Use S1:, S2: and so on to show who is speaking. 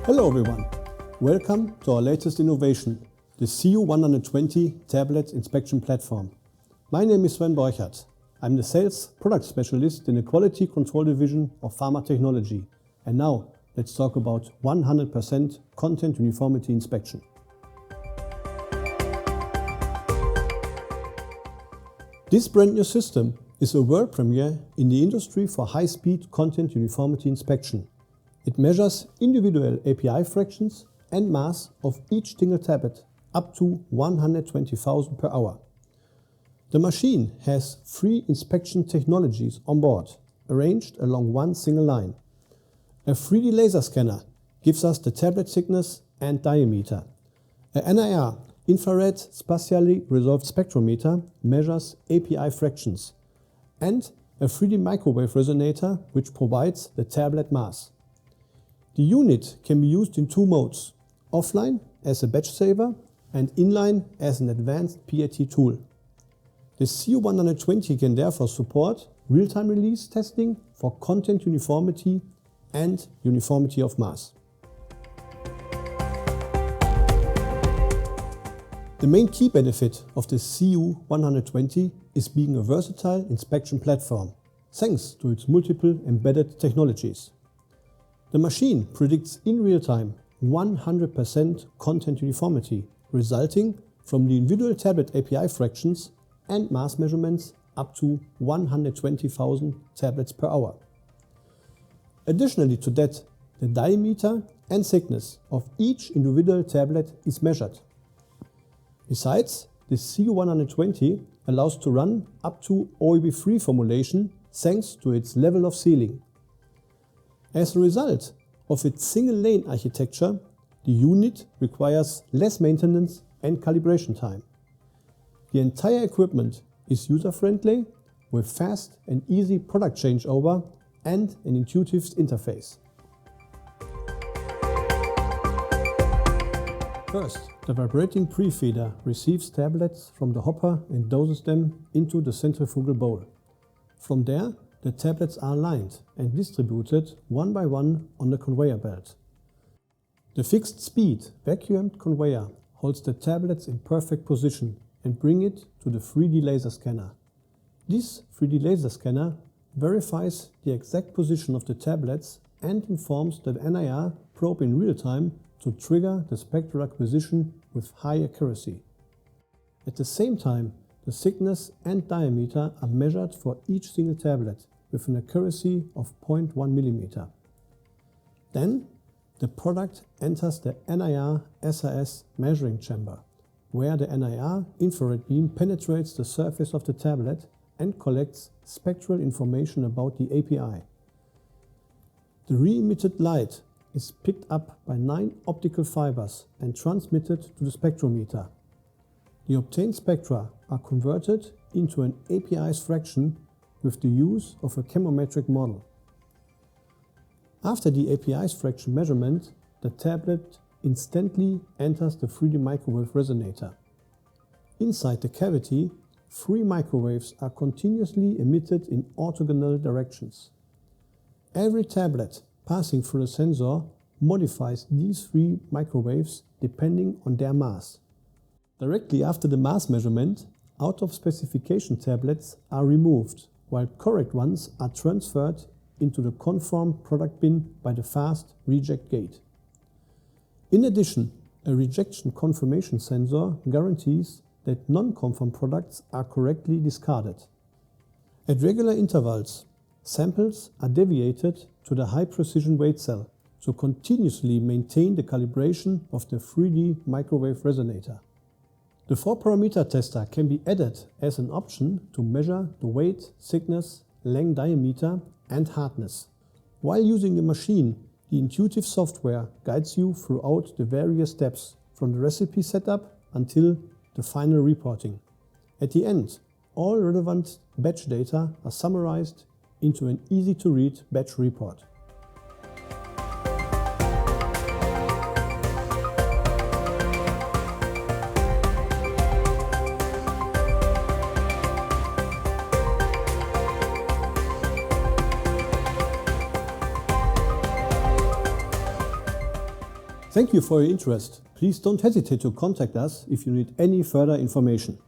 S1: Hello everyone, welcome to our latest innovation, the CU120 tablet inspection platform. My name is Sven Borchert. I'm the Sales Product Specialist in the Quality Control Division of Pharma Technology. And now let's talk about 100% content uniformity inspection. This brand new system is a world premiere in the industry for high-speed content uniformity inspection. It measures individual API fractions and mass of each single tablet up to 120,000 per hour. The machine has 3 inspection technologies on board, arranged along one single line. A 3D laser scanner gives us the tablet thickness and diameter. A NIR infrared spatially resolved spectrometer measures API fractions. And a 3D microwave resonator which provides the tablet mass. The unit can be used in 2 modes, offline as a batch saver and inline as an advanced PAT tool. The CU120 can therefore support real-time release testing for content uniformity and uniformity of mass. The main key benefit of the CU120 is being a versatile inspection platform, thanks to its multiple embedded technologies. The machine predicts in real time 100% content uniformity, resulting from the individual tablet API fractions and mass measurements up to 120,000 tablets per hour. Additionally to that, the diameter and thickness of each individual tablet is measured. Besides, the CU120 allows to run up to OEB3 formulation thanks to its level of sealing. As a result of its single-lane architecture, the unit requires less maintenance and calibration time. The entire equipment is user-friendly with fast and easy product changeover and an intuitive interface. First, the vibrating pre-feeder receives tablets from the hopper and doses them into the centrifugal bowl. From there, the tablets are aligned and distributed one by one on the conveyor belt. The fixed-speed vacuumed conveyor holds the tablets in perfect position and brings it to the 3D laser scanner. This 3D laser scanner verifies the exact position of the tablets and informs the NIR probe in real time to trigger the spectral acquisition with high accuracy. At the same time, the thickness and diameter are measured for each single tablet with an accuracy of 0.1 mm. Then, the product enters the NIR-SRS measuring chamber, where the NIR infrared beam penetrates the surface of the tablet and collects spectral information about the API. The re-emitted light is picked up by 9 optical fibers and transmitted to the spectrometer. The obtained spectra are converted into an API's fraction with the use of a chemometric model. After the API's fraction measurement, the tablet instantly enters the 3D microwave resonator. Inside the cavity, 3 microwaves are continuously emitted in orthogonal directions. Every tablet passing through the sensor modifies these 3 microwaves depending on their mass. Directly after the mass measurement, out-of-specification tablets are removed, while correct ones are transferred into the conform product bin by the fast reject gate. In addition, a rejection confirmation sensor guarantees that non-conform products are correctly discarded. At regular intervals, samples are deviated to the high-precision weight cell to continuously maintain the calibration of the 3D microwave resonator. The 4-parameter tester can be added as an option to measure the weight, thickness, length, diameter and hardness. While using the machine, the intuitive software guides you throughout the various steps from the recipe setup until the final reporting. At the end, all relevant batch data are summarized into an easy-to-read batch report. Thank you for your interest. Please don't hesitate to contact us if you need any further information.